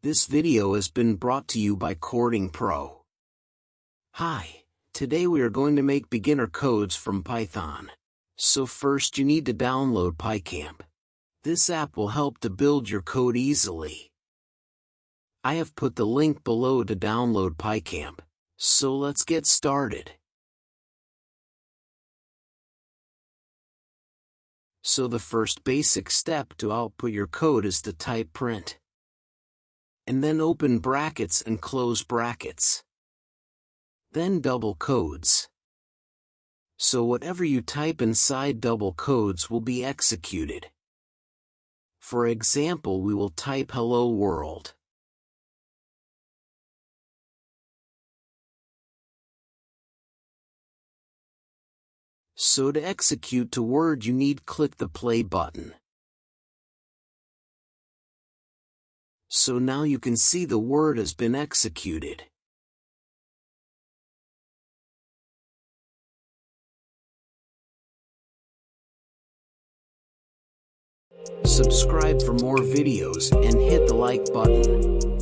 This video has been brought to you by Coding Pro. Hi, today we are going to make beginner codes from Python. So first you need to download PyCamp. This app will help to build your code easily. I have put the link below to download PyCamp, so let's get started. So the first basic step to output your code is to type print. And then open brackets and close brackets. Then double quotes. So whatever you type inside double quotes will be executed. For example, we will type hello world. So to execute to Word you need click the play button. So now you can see the word has been executed. Subscribe for more videos and hit the like button.